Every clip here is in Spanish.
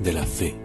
de la fe.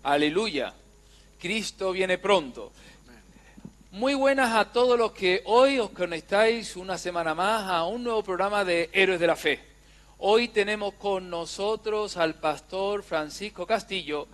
Aleluya, Cristo viene pronto. Muy buenas a todos los que hoy os conectáis una semana más a un nuevo programa de Héroes de la Fe. Hoy tenemos con nosotros al pastor Francisco Castillo,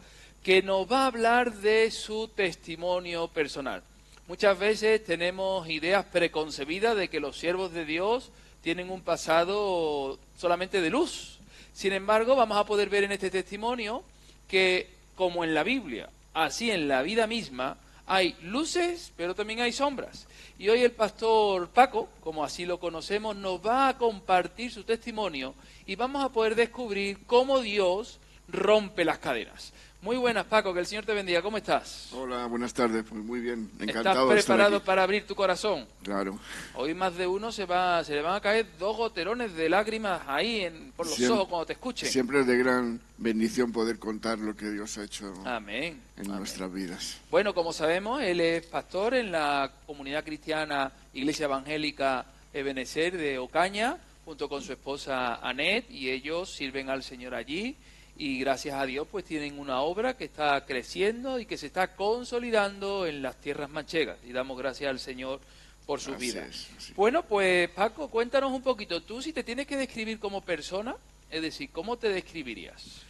que nos va a hablar de su testimonio personal. Muchas veces tenemos ideas preconcebidas de que los siervos de Dios tienen un pasado solamente de luz. Sin embargo, vamos a poder ver en este testimonio que, como en la Biblia, así en la vida misma, hay luces, pero también hay sombras. Y hoy el pastor Paco, como así lo conocemos, nos va a compartir su testimonio y vamos a poder descubrir cómo Dios rompe las cadenas. Muy buenas, Paco, que el Señor te bendiga. ¿Cómo estás? Hola, buenas tardes. Pues muy bien, encantado ¿Estás de estar preparado aquí. para abrir tu corazón? Claro. Hoy más de uno se le van a caer 2 goterones de lágrimas ahí por los ojos cuando te escuchen. Siempre es de gran bendición poder contar lo que Dios ha hecho Amén. en nuestras vidas. Bueno, como sabemos, él es pastor en la comunidad cristiana Iglesia Evangélica Ebenezer de Ocaña, junto con su esposa Anet, y ellos sirven al Señor allí. Y gracias a Dios pues tienen una obra que está creciendo y que se está consolidando en las tierras manchegas. Y damos gracias al Señor por sus Así vidas. es, sí. Bueno, pues Paco, cuéntanos un poquito. Tú, si te tienes que describir como persona, es decir, ¿cómo te describirías?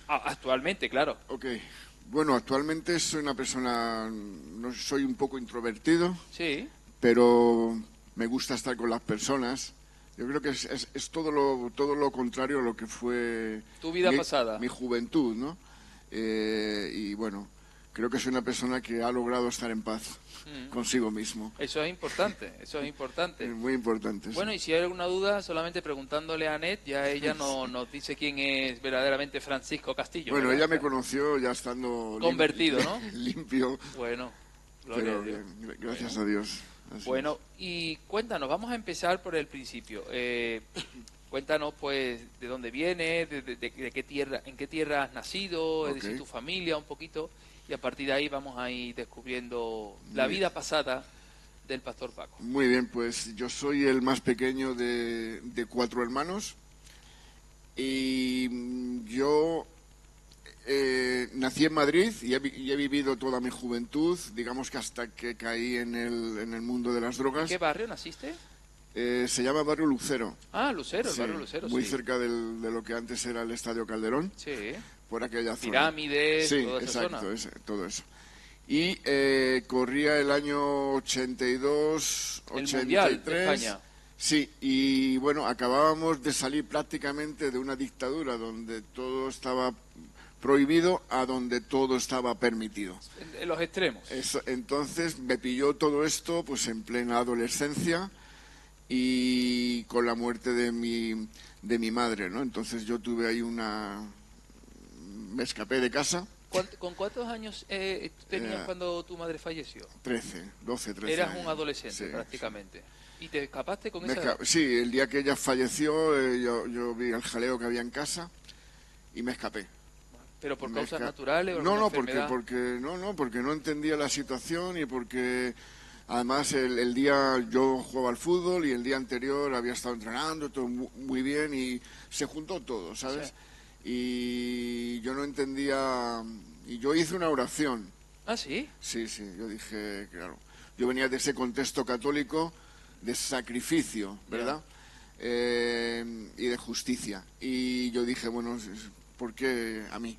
Actualmente, claro. Ok. Bueno, actualmente soy una persona, no soy un poco introvertido, Sí, pero me gusta estar con las personas. Yo creo que es todo lo contrario a lo que fue tu vida pasada. mi juventud, ¿no? Y bueno, creo que soy una persona que ha logrado estar en paz consigo mismo. Eso es importante, eso es importante. Es muy importante, Bueno, sí. y si hay alguna duda, solamente preguntándole a Anet, ya ella nos dice quién es verdaderamente Francisco Castillo. Bueno, ¿verdad? ella me conoció ya estando Convertido, ¿no? limpio, Bueno, gloria pero a Dios. bien, gracias a Dios. Así Bueno, y cuéntanos, vamos a empezar por el principio. Cuéntanos, pues, de dónde vienes, de qué tierra, en qué tierra has nacido, es Ok. decir, tu familia un poquito, y a partir de ahí vamos a ir descubriendo la Muy vida pasada del pastor Paco. Muy bien, pues yo soy el más pequeño de 4 hermanos y yo nací en Madrid y he vivido toda mi juventud, digamos que hasta que caí en el mundo de las ¿En drogas. qué barrio naciste? Se llama Barrio Lucero. Ah, Lucero, el Sí, barrio Lucero, muy sí. cerca de lo que antes era el Estadio Calderón, Sí, por aquella zona. pirámides, Sí, toda esa exacto, zona. todo eso. Y corría el año 82, El Mundial de 83. España. Sí, y bueno, acabábamos de salir prácticamente de una dictadura donde todo estaba prohibido a donde todo estaba permitido. En los extremos. Entonces me pilló todo esto pues en plena adolescencia y con la muerte de mi madre, ¿no? Entonces yo tuve ahí me escapé de casa. ¿Con cuántos años tenías cuando tu madre falleció? 12, 13 Eras años. un adolescente Sí, prácticamente. ¿Y te escapaste con sí. esa edad? Sí, el día que ella falleció yo vi el jaleo que había en casa y me escapé. ¿Pero por Me causas esca- naturales o No, alguna no, enfermedad? porque no entendía la situación y porque además el día yo jugaba al fútbol y el día anterior había estado entrenando, todo muy bien y se juntó todo, ¿sabes? Y yo no entendía y yo hice una oración. Ah, ¿sí? Sí, yo dije, claro, yo venía de ese contexto católico de sacrificio, ¿verdad? Y de justicia. Y yo dije, bueno, ¿por qué a mí?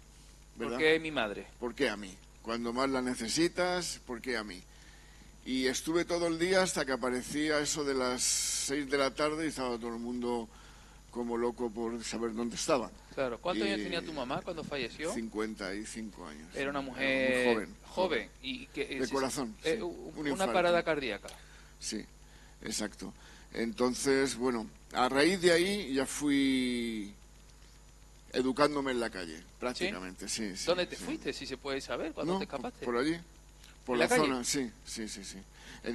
¿Verdad? Porque es mi madre. ¿Por qué a mí? Cuando más la necesitas, ¿por qué a mí? Y estuve todo el día hasta que aparecía eso de las 6 de la tarde y estaba todo el mundo como loco por saber dónde estaba. Claro. ¿Cuántos Y años tenía tu mamá cuando falleció? 55 años. Era una Muy mujer joven. Y De corazón, sí. Un una infarto. parada cardíaca. Sí, exacto. Entonces, bueno, a raíz de ahí ya fui educándome en la calle, prácticamente, sí. ¿Dónde te sí. fuiste, si se puede saber? ¿Cuándo No, te escapaste? por allí, por ¿En la la calle? zona, sí.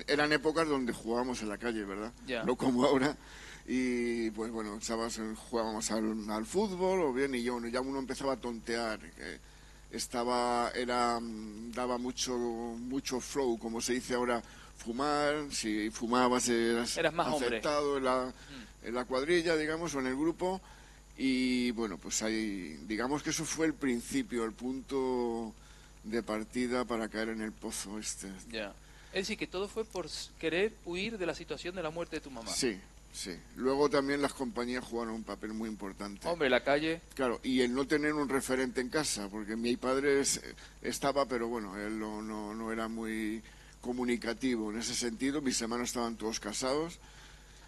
Eran épocas donde jugábamos en la calle, ¿verdad? Ya. No como ahora. Y pues bueno, jugábamos al fútbol o bien, y ya uno empezaba a tontear. Daba mucho flow, como se dice ahora, fumar. Si fumabas Eras más hombre. aceptado en la cuadrilla, digamos, o en el grupo. Y bueno, pues ahí, digamos que eso fue el principio, el punto de partida para caer en el pozo este. Ya. Es decir, que todo fue por querer huir de la situación de la muerte de tu mamá. Sí. Luego también las compañías jugaron un papel muy importante. Hombre, la calle. Claro, y el no tener un referente en casa, porque mi padre estaba, pero bueno, él no era muy comunicativo en ese sentido. Mis hermanos estaban todos casados.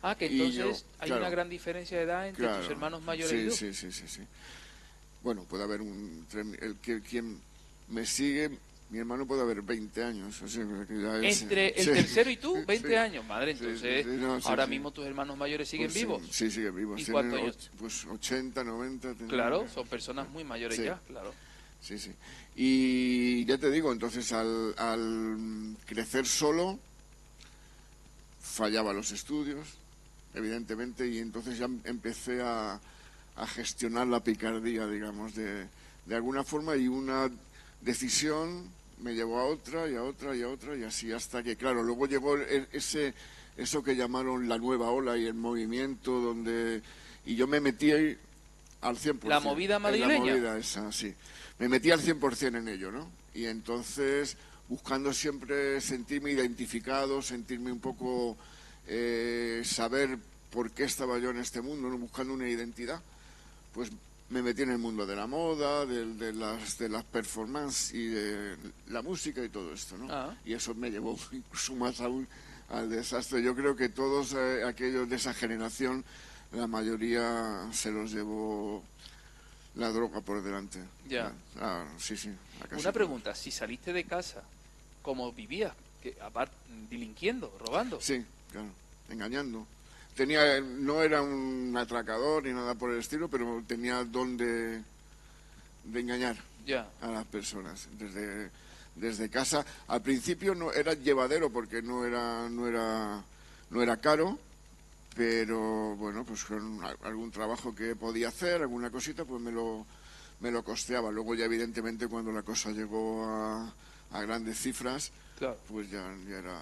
Ah, que Y entonces yo, hay claro, una gran diferencia de edad entre tus hermanos mayores y tú. Sí. Bueno, puede haber quien me sigue, mi hermano puede haber 20 años. O sea, que ya Entre el sí. tercero y tú, 20 Sí. años. Madre, entonces, Sí, ahora sí. mismo tus hermanos mayores siguen Pues vivos. Sí, siguen vivos. ¿Y Tienen cuántos años? Pues 80, 90. Claro, son personas muy mayores Sí. ya, claro. Sí. Y ya te digo, entonces al crecer solo, fallaba los estudios, evidentemente, y entonces ya empecé a gestionar la picardía, digamos, de alguna forma, y una decisión me llevó a otra y a otra y a otra, y así hasta que, claro, luego llegó eso que llamaron la nueva ola y el movimiento, y yo me metí ahí al 100%. ¿La movida madrileña? La movida esa, sí. Me metí al 100% en ello, ¿no? Y entonces buscando siempre sentirme identificado, sentirme un poco, saber por qué estaba yo en este mundo, ¿no? Buscando una identidad, pues me metí en el mundo de la moda, de las performances y de la música y todo esto, ¿no? Ah. Y eso me llevó incluso más aún al desastre. Yo creo que todos aquellos de esa generación, la mayoría se los llevó la droga por delante. Ya. Sí, sí. Una pregunta, si saliste de casa, ¿cómo vivías? Aparte, delinquiendo, robando. Sí, claro, engañando. No era un atracador ni nada por el estilo, pero tenía don de engañar Ya. a las personas. Desde casa, al principio no era llevadero porque no era caro, pero bueno, pues con algún trabajo que podía hacer, alguna cosita, pues me lo costeaba. Luego ya evidentemente cuando la cosa llegó a grandes cifras, Claro. pues ya era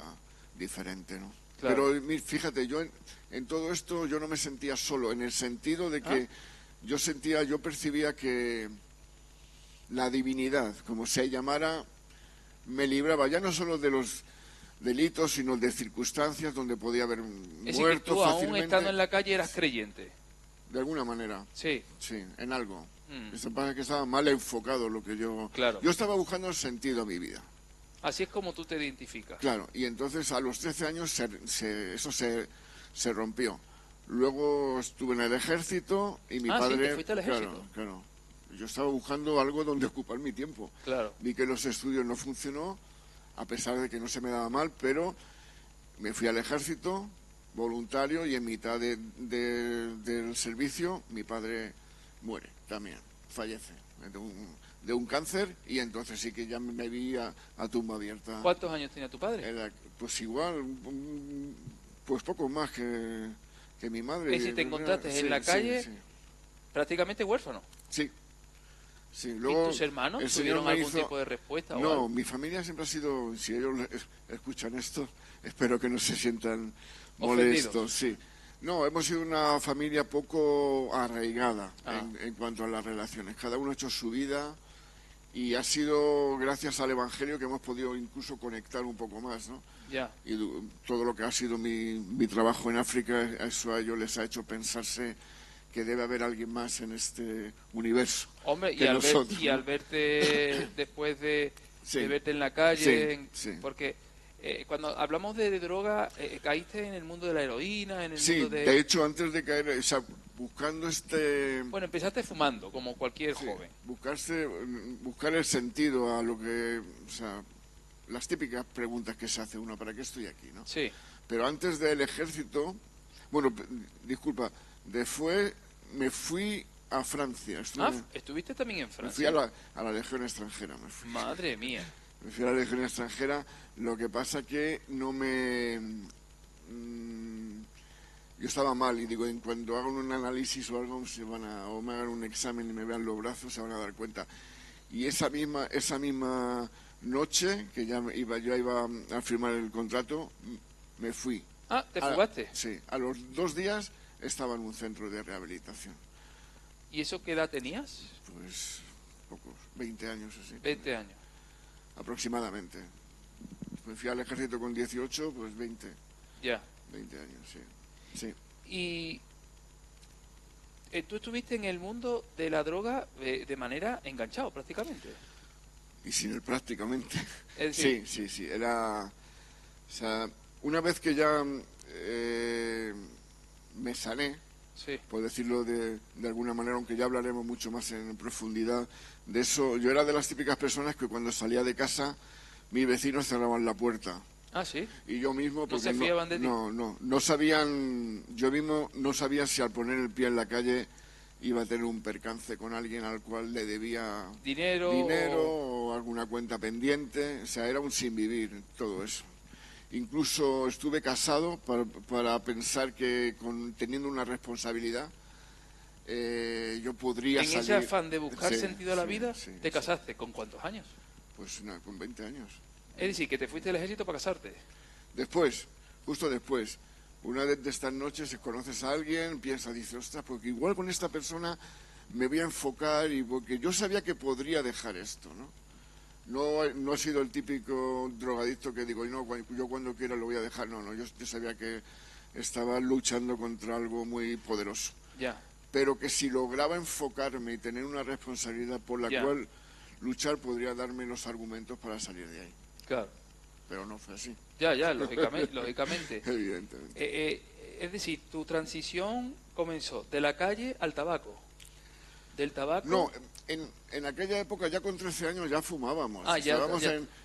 diferente, ¿no? Claro. Pero fíjate, yo en todo esto yo no me sentía solo, en el sentido de que yo percibía que la divinidad, como se llamara, me libraba ya no solo de los delitos, sino de circunstancias donde podía haber Es decir, que muerto tú, aún fácilmente. estando en la calle, eras creyente. De alguna manera, Sí. sí, en algo. Mm. Lo que pasa es que estaba mal enfocado lo que yo... Claro. Yo estaba buscando el sentido a mi vida. Así es como tú te identificas. Claro, y entonces a los 13 años eso se rompió. Luego estuve en el ejército y mi padre... Sí, te fuiste al ejército. Claro. Yo estaba buscando algo donde ocupar mi tiempo. Claro. Vi que los estudios no funcionó, a pesar de que no se me daba mal, pero me fui al ejército voluntario y en mitad del servicio mi padre muere también, fallece de un cáncer, y entonces sí que ya me vi a tumba abierta. ¿Cuántos años tenía tu padre? Pues igual, pues poco más que mi madre. ¿Y si te encontraste en la calle, sí. prácticamente huérfano? Sí. Luego, ¿Y tus hermanos el Señor tuvieron me algún hizo... tipo de respuesta? No, o algo? mi familia siempre ha sido, si ellos escuchan esto, espero que no se sientan Ofendidos. molestos. Sí. No, hemos sido una familia poco arraigada en cuanto a las relaciones. Cada uno ha hecho su vida y ha sido gracias al Evangelio que hemos podido incluso conectar un poco más, ¿no? Ya. Y todo lo que ha sido mi trabajo en África, eso a ellos les ha hecho pensarse que debe haber alguien más en este universo. Hombre, que nosotros, y al verte después de verte en la calle, sí. porque cuando hablamos de droga, caíste en el mundo de la heroína, en el Sí, mundo de hecho, antes de caer, o sea, buscando Bueno, empezaste fumando, como cualquier joven. buscar el sentido a lo que, o sea, las típicas preguntas que se hace uno, ¿para qué estoy aquí, no? Sí. Pero antes del ejército, bueno, disculpa, me fui a Francia. ¿Estuviste también en Me Francia? fui a la Legión extranjera, me fui. Madre mía. Me fui a la Legión extranjera, lo que pasa que no me... yo estaba mal y digo, en cuando hagan un análisis o algo, o me hagan un examen y me vean los brazos, se van a dar cuenta. Y esa misma noche, que yo iba a firmar el contrato, me fui. ¿Te fugaste? Sí, a los 2 días estaba en un centro de rehabilitación. ¿Y eso qué edad tenías? Pues pocos, 20 años así. 20 años. Aproximadamente. Me fui al ejército con 18, pues 20. Ya. 20 años, sí. Y tú estuviste en el mundo de la droga de manera enganchado, prácticamente. Y sin él prácticamente. Es decir, Sí. Era... O sea, una vez que ya me sané, sí. por decirlo de alguna manera, aunque ya hablaremos mucho más en profundidad de eso, yo era de las típicas personas que cuando salía de casa, mis vecinos cerraban la puerta. Ah, sí. Y yo mismo... ¿No se fiaban de ti? No sabían... Yo mismo no sabía si al poner el pie en la calle iba a tener un percance con alguien al cual le debía dinero o alguna cuenta pendiente. O sea, era un sinvivir todo eso. Incluso estuve casado para pensar que teniendo una responsabilidad yo podría en salir... ese afán de buscar sentido a la vida, ¿te casaste? ¿Con cuántos años? Pues con 20 años. Es decir, que te fuiste del ejército para casarte. Después, justo después, una de estas noches conoces a alguien, dices, ostras, porque igual con esta persona me voy a enfocar, y porque yo sabía que podría dejar esto, ¿no? no he sido el típico drogadicto que digo, no, yo cuando quiera lo voy a dejar. No, yo sabía que estaba luchando contra algo muy poderoso. Ya. Pero que si lograba enfocarme y tener una responsabilidad por la cual luchar, podría darme los argumentos para salir de ahí. Claro. Pero no fue así. Ya, lógicamente. Evidentemente. Es decir, tu transición comenzó de la calle al tabaco. Del tabaco... No, en aquella época ya con 13 años ya fumábamos. Estábamos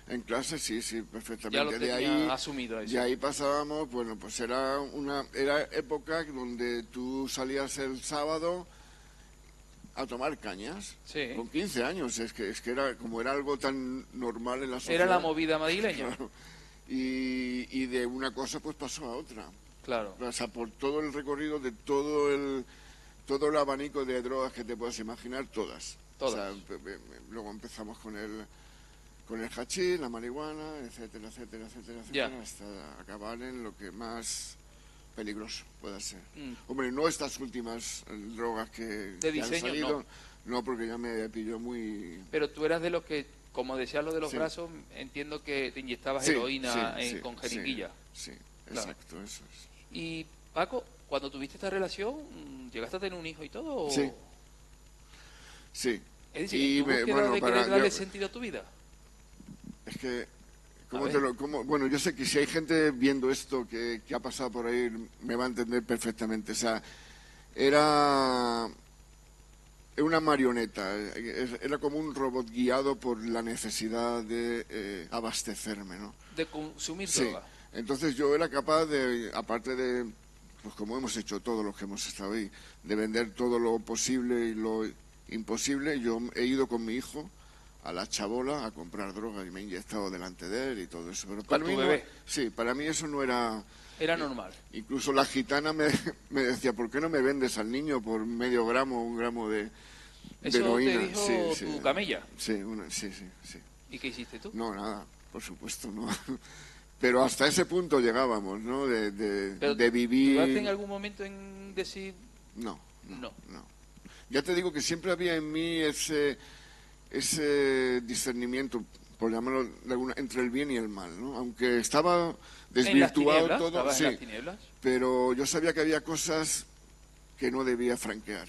en clase, sí, perfectamente. Ya lo tenía asumido eso. De ahí pasábamos, bueno, pues era época donde tú salías el sábado a tomar cañas. Sí. Con 15 años, es que era como era algo tan normal en la sociedad. Era la movida madrileña. Claro. Y de una cosa pues pasó a otra. Claro. O sea, por todo el recorrido de todo el abanico de drogas que te puedas imaginar, todas. O sea, luego empezamos con el hachís, la marihuana, etcétera, hasta acabar en lo que más peligroso pueda ser. Hombre, no estas últimas drogas que han salido, no, porque ya me pilló muy... Pero tú eras de los que, como decías lo de los brazos, entiendo que te inyectabas heroína con jeringuilla. Sí, claro. Exacto, eso es. Y Paco, cuando tuviste esta relación, ¿llegaste a tener un hijo y todo? ¿O? Sí. Es decir, ¿en tu búsqueda de querer darle sentido a tu vida? Es que, bueno, yo sé que si hay gente viendo esto que ha pasado por ahí, me va a entender perfectamente. O sea, era una marioneta, era como un robot guiado por la necesidad de abastecerme, ¿no? De consumir droga. Entonces yo era capaz de, aparte de, pues como hemos hecho todos los que hemos estado ahí, de vender todo lo posible y lo imposible, yo he ido con mi hijo a la chabola a comprar droga y me he inyectado delante de él y todo eso. Pero para mí bebé? Sí, para mí eso no era... Era normal. Incluso la gitana me decía, ¿por qué no me vendes al niño por medio gramo, 1 gramo de heroína? ¿Eso te dijo tu camella? Sí. ¿Y qué hiciste tú? No, nada, por supuesto, no. Pero hasta ese punto llegábamos, ¿no? De vivir... ¿Dudaste en algún momento en decir...? No. Ya te digo que siempre había en mí ese discernimiento, por llamarlo de alguna, entre el bien y el mal, ¿no? Aunque estaba desvirtuado todo, sí, en las tinieblas. Pero yo sabía que había cosas que no debía franquear.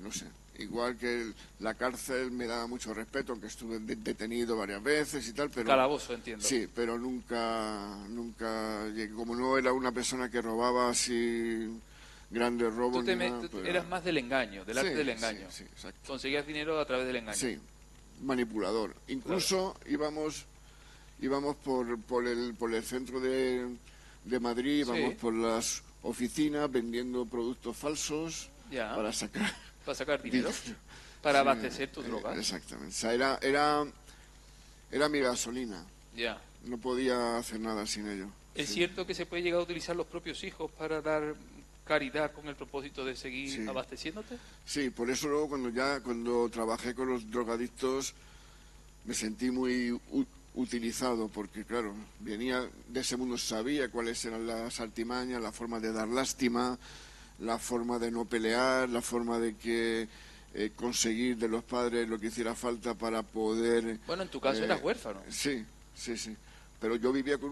No sé, igual que la cárcel me daba mucho respeto, aunque estuve detenido varias veces y tal, pero... Calabozo, entiendo. Sí, pero nunca llegué, como no era una persona que robaba así... grandes robos. Tú eras más del engaño, del arte del engaño. Sí, exacto. Conseguías dinero a través del engaño. Sí, manipulador. Incluso íbamos por el centro de Madrid, íbamos por las oficinas vendiendo productos falsos para sacar dinero, para abastecer tus drogas. Exactamente. O sea, era mi gasolina. Ya. No podía hacer nada sin ello. ¿Es cierto que se puede llegar a utilizar los propios hijos para dar caridad con el propósito de seguir abasteciéndote? Sí, por eso luego cuando trabajé con los drogadictos me sentí muy utilizado, porque claro, venía de ese mundo, sabía cuáles eran las artimañas, la forma de dar lástima, la forma de no pelear, la forma de conseguir de los padres lo que hiciera falta para poder... Bueno, en tu caso eras huérfano. Sí. Pero yo vivía con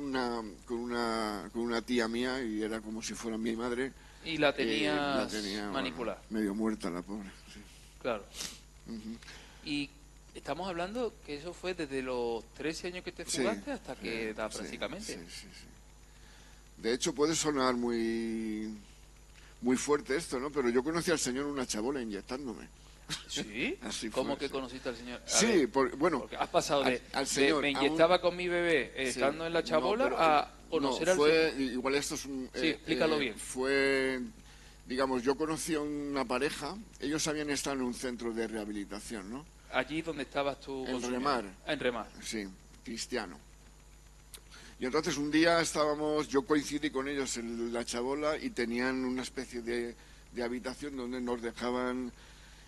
una tía mía y era como si fuera mi madre. Y la tenía manipulada. Bueno, medio muerta la pobre. Sí. Claro. Y estamos hablando que eso fue desde los 13 años que te fugaste hasta qué edad prácticamente. Sí. De hecho puede sonar muy fuerte esto, ¿no? Pero yo conocí al Señor en una chabola inyectándome. ¿Sí? ¿Cómo que conociste al Señor? Bueno, porque has pasado al Señor, me inyectaba con mi bebé estando en la chabola a conocer al Señor. Igual esto es un... Sí, explícalo bien. Digamos, yo conocí a una pareja, ellos habían estado en un centro de rehabilitación, ¿no? Allí donde estabas tú. En Remar. En Remar. Sí, cristiano. Y entonces un día yo coincidí con ellos en la chabola y tenían una especie de habitación donde nos dejaban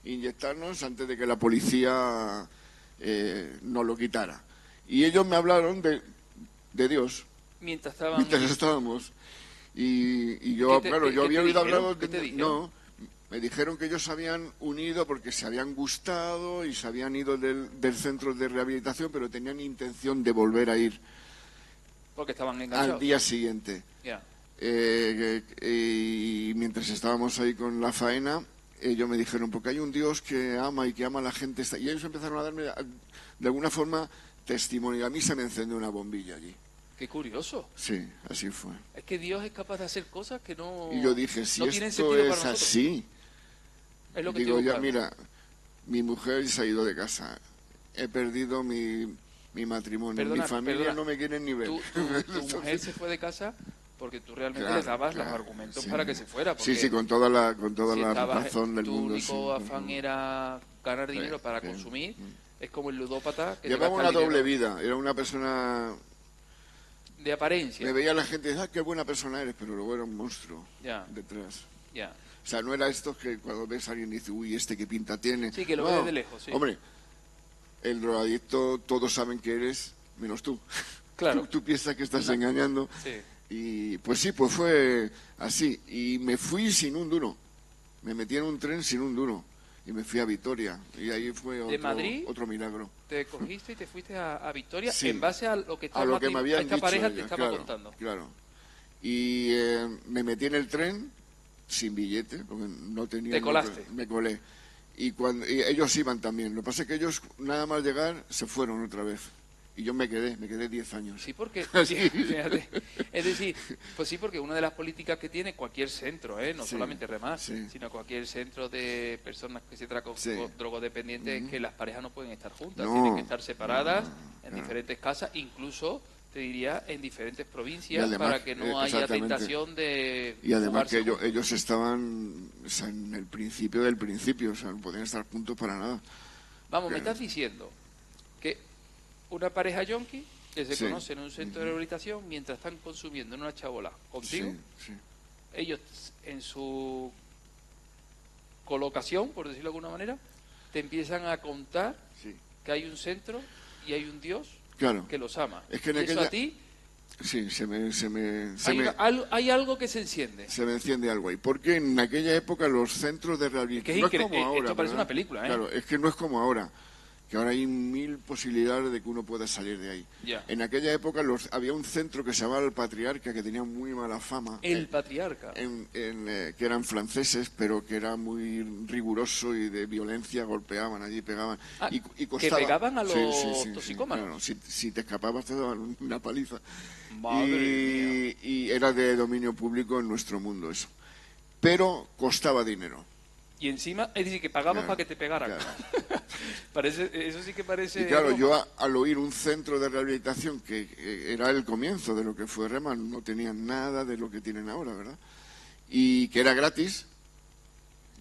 inyectarnos antes de que la policía nos lo quitara. Y ellos me hablaron de Dios. Mientras estábamos. Y yo, claro, yo había oído hablar de... No, Me dijeron que ellos se habían unido porque se habían gustado y se habían ido del centro de rehabilitación, pero tenían intención de volver a ir Porque estaban enganchados. al día siguiente. Ya. Y mientras estábamos ahí con la faena, ellos me dijeron, porque hay un Dios que ama y que ama a la gente. Y ellos empezaron a darme, de alguna forma, testimonio. A mí se me encendió una bombilla allí. Qué curioso. Sí, así fue. Es que Dios es capaz de hacer cosas que no... Y yo dije, si no tienen esto sentido para es nosotros. así, Es lo que digo, estoy ya buscando. mira, mi mujer se ha ido de casa, he perdido mi matrimonio, Perdona, mi familia perdona. no me quieren ni ver. Tu mujer se fue de casa porque tú realmente Claro, le dabas los claro, argumentos sí. para que se fuera. Sí, porque sí, con toda la si estabas- razón del tu mundo. único sí. afán era ganar dinero para sí. consumir. Es como el ludópata que te Llevaba gasta una el doble dinero vida, era una persona... de apariencia. Me veía la gente y decía, qué buena persona eres, pero luego era un monstruo Ya. detrás. Ya. O sea, no era esto que cuando ves a alguien y dices, uy, este qué pinta tiene. Sí, que lo No, ves de lejos, sí. Hombre, el drogadicto todos saben que eres, menos tú. Claro. Tú piensas que estás engañando. Sí. Y pues sí, pues fue así. Y me fui sin un duro. Me metí en un tren sin un duro. Y me fui a Vitoria. Y ahí fue Madrid? otro milagro. Te cogiste y te fuiste a Victoria Sí. en base a lo que, A lo que me habían esta dicho pareja te ellos, estaba claro, contando. Claro. Y me metí en el tren sin billete, porque no tenía... Te colaste. Me colé. Y ellos iban también. Lo que pasa es que ellos, nada más llegar, se fueron otra vez. Y yo me quedé 10 años. Sí, porque, Sí. fíjate, es decir, pues sí, porque una de las políticas que tiene cualquier centro, no Sí, solamente Remar, sí. sino cualquier centro de personas que se tratan Sí. con drogodependientes, es que las parejas no pueden estar juntas, No, tienen que estar separadas en claro. diferentes casas, incluso, te diría, en diferentes Y provincias, además, para que no haya exactamente. tentación de Y además fugarse que juntos. ellos estaban, o sea, en el principio del principio, o sea, no podían estar juntos para nada. Vamos, me Claro. estás diciendo que una pareja yonki que se Sí. conoce en un centro de rehabilitación mientras están consumiendo en una chabola contigo, Sí, sí. ellos en su colocación, por decirlo de alguna manera, te empiezan a contar Sí. que hay un centro y hay un Dios Claro. que los ama. Es que en y eso aquella- a ti, Sí, hay algo que se enciende. se me enciende algo ahí. Porque en aquella época los centros de Es que rehabilitación... es no es increíble. como ahora, Esto parece ¿verdad? una película, ¿eh? Claro, es que no es como ahora. Que ahora hay 1000 posibilidades de que uno pueda salir de ahí. Ya. En aquella época había un centro que se llamaba el Patriarca, que tenía muy mala fama. El patriarca. Que eran franceses, pero que era muy riguroso y de violencia, golpeaban allí, pegaban. Ah, y que costaba. pegaban a los Sí, toxicómanos. claro, si te escapabas te daban una paliza. Madre mía. Y era de dominio público en nuestro mundo eso. Pero costaba dinero. Y encima, es decir, que pagabas Claro, para que te pegaran. claro. Eso sí que parece... Y claro, broma. yo al oír un centro de rehabilitación que era el comienzo de lo que fue Reman, no tenían nada de lo que tienen ahora, ¿verdad? Y que era gratis,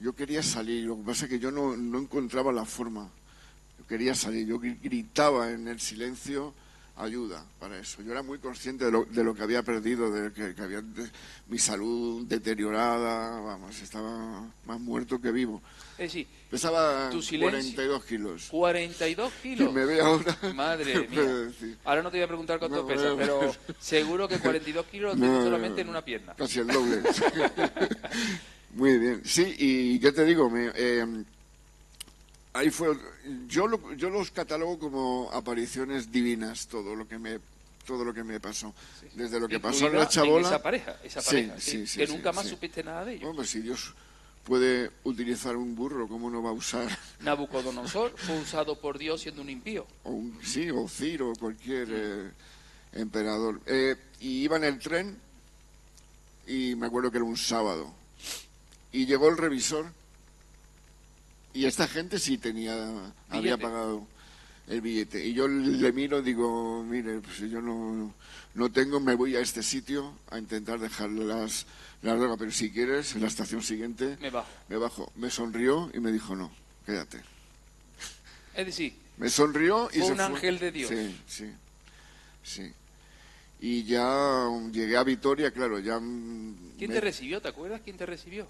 yo quería salir. Lo que pasa es que yo no encontraba la forma. Yo quería salir, yo gritaba en el silencio ayuda para eso. Yo era muy consciente de lo que había perdido, que había mi salud deteriorada, vamos, estaba más muerto que vivo. Es decir, Pesaba tu silencio- 42 kilos. 42 Y kilos. me ve ahora. Madre puedo mía. decir, Ahora no te voy a preguntar cuánto No, pesas, no, pero no. seguro que 42 kilos lo no, tienes solamente en una pierna. Casi el doble. Muy bien. Sí, y ya te digo, ahí fue. Yo los catalogo como apariciones divinas, todo lo que me pasó. Desde lo que pasó en la Incluida chabola. esa pareja, Sí, ¿sí? sí, que sí, nunca más sí. supiste nada de ellos. Bueno, pues si Dios puede utilizar un burro, ¿cómo no va a usar? Nabucodonosor fue usado por Dios siendo un impío. O Ciro, cualquier emperador. Y iba en el tren y me acuerdo que era un sábado. Y llegó el revisor y esta gente sí había pagado el billete. Y yo le miro y digo, mire, pues si yo no tengo, me voy a este sitio a intentar dejarle las drogas, pero si quieres, en la estación siguiente Me bajo. me bajo. Me sonrió y me dijo, no, quédate. Es decir, Me sonrió y Fue se un fue. ángel de Dios. Sí. Y ya llegué a Vitoria, claro, ya... ¿quién te recibió? ¿Te acuerdas quién te recibió?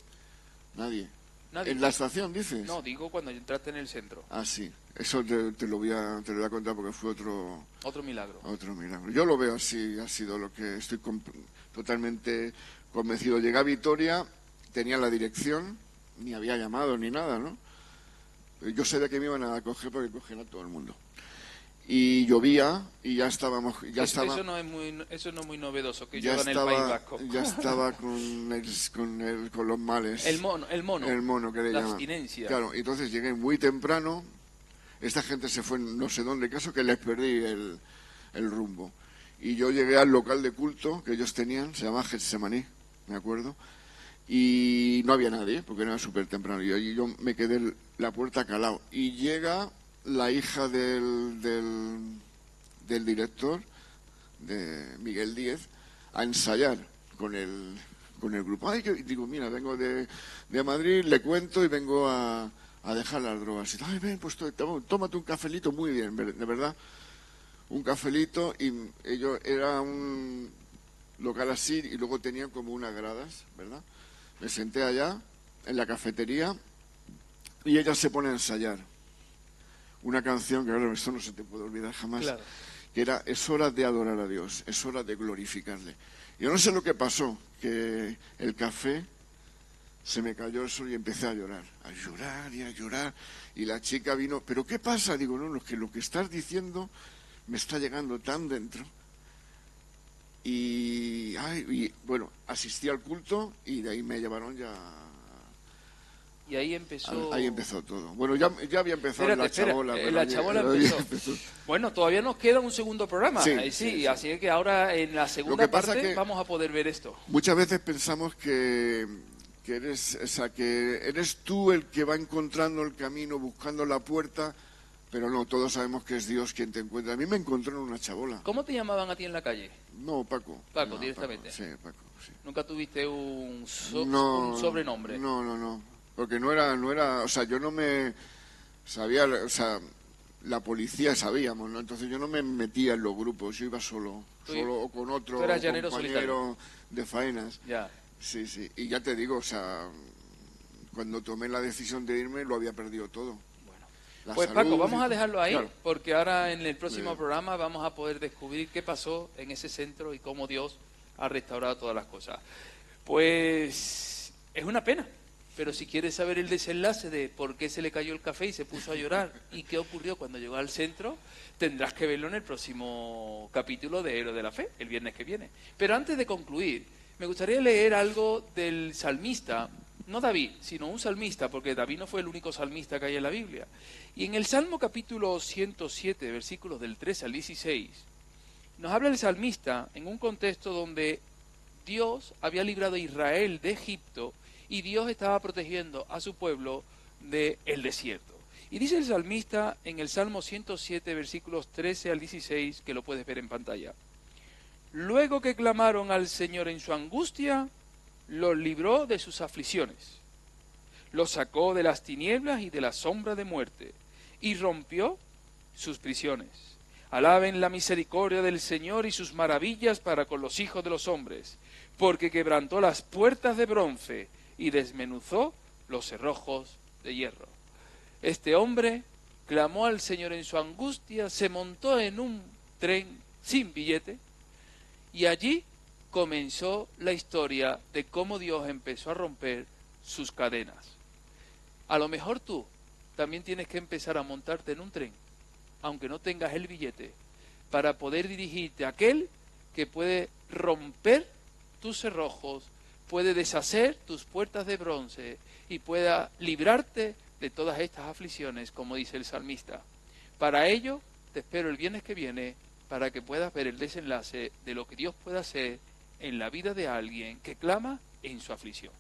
Nadie. Nadie. ¿En la estación, dices? No, digo cuando entraste en el centro. Ah, sí. Eso te lo voy a contar porque fue Otro milagro. otro milagro. Yo lo veo así, ha sido lo que estoy totalmente convencido. Llegué a Vitoria, tenía la dirección, ni había llamado ni nada, ¿no? Yo sabía que me iban a coger porque cogen a todo el mundo. Y llovía y ya estábamos... Eso no es muy novedoso, que llueva en el estaba, País Vasco. Ya estaba con los males. El mono. El mono, que le la llaman. abstinencia. Claro, entonces llegué muy temprano. Esta gente se fue no sé dónde, caso que les perdí el rumbo. Y yo llegué al local de culto que ellos tenían, se llama Getsemaní, me acuerdo. Y no había nadie, porque era súper temprano. Y allí yo me quedé en la puerta calado. Y llega la hija del director, de Miguel Díez, a ensayar con el grupo. Ay, digo, mira, vengo de Madrid, le cuento y vengo a dejar las drogas. Y ay, ven, pues tómate un cafelito, muy bien, de verdad. Un cafelito, y ellos era un local así, y luego tenían como unas gradas, ¿verdad? Me senté allá, en la cafetería, y ella se pone a ensayar una canción que, claro, esto no se te puede olvidar jamás, claro, que era: es hora de adorar a Dios, es hora de glorificarle. Yo no sé lo que pasó, que el café se me cayó el sol y empecé a llorar y a llorar, y la chica vino, ¿pero qué pasa? Digo, no, es que lo que estás diciendo me está llegando tan dentro. Y bueno, asistí al culto y de ahí me llevaron ya. Y ahí empezó... Ahí empezó todo. Bueno, ya había empezado la chabola. La chabola empezó. Bueno, todavía nos queda un segundo programa. Sí, así que ahora en la segunda parte vamos a poder ver esto. Muchas veces pensamos que eres tú el que va encontrando el camino, buscando la puerta, pero no, todos sabemos que es Dios quien te encuentra. A mí me encontró en una chabola. ¿Cómo te llamaban a ti en la calle? No, Paco. Paco, directamente. Sí, Paco, sí. ¿Nunca tuviste un sobrenombre? No. Porque no era, o sea, yo no me sabía, o sea, la policía sabíamos, ¿no? Entonces yo no me metía en los grupos, yo iba solo o con otro compañero solitario de faenas. Ya. Sí, y ya te digo, o sea, cuando tomé la decisión de irme lo había perdido todo. Bueno, pues Paco, vamos a dejarlo ahí, claro, porque ahora en el próximo programa vamos a poder descubrir qué pasó en ese centro y cómo Dios ha restaurado todas las cosas. Pues es una pena. Pero si quieres saber el desenlace de por qué se le cayó el café y se puso a llorar y qué ocurrió cuando llegó al centro, tendrás que verlo en el próximo capítulo de Héroes de la Fe, el viernes que viene. Pero antes de concluir, me gustaría leer algo del salmista, no David, sino un salmista, porque David no fue el único salmista que hay en la Biblia. Y en el Salmo capítulo 107, versículos del 13 al 16, nos habla el salmista en un contexto donde Dios había librado a Israel de Egipto y Dios estaba protegiendo a su pueblo del desierto. Y dice el salmista en el Salmo 107, versículos 13 al 16, que lo puedes ver en pantalla. Luego que clamaron al Señor en su angustia, los libró de sus aflicciones. Los sacó de las tinieblas y de la sombra de muerte, y rompió sus prisiones. Alaben la misericordia del Señor y sus maravillas para con los hijos de los hombres, porque quebrantó las puertas de bronce y desmenuzó los cerrojos de hierro. Este hombre clamó al Señor en su angustia, se montó en un tren sin billete y allí comenzó la historia de cómo Dios empezó a romper sus cadenas. A lo mejor tú también tienes que empezar a montarte en un tren, aunque no tengas el billete, para poder dirigirte a aquel que puede romper tus cerrojos, puede deshacer tus puertas de bronce y pueda librarte de todas estas aflicciones, como dice el salmista. Para ello, te espero el viernes que viene para que puedas ver el desenlace de lo que Dios puede hacer en la vida de alguien que clama en su aflicción.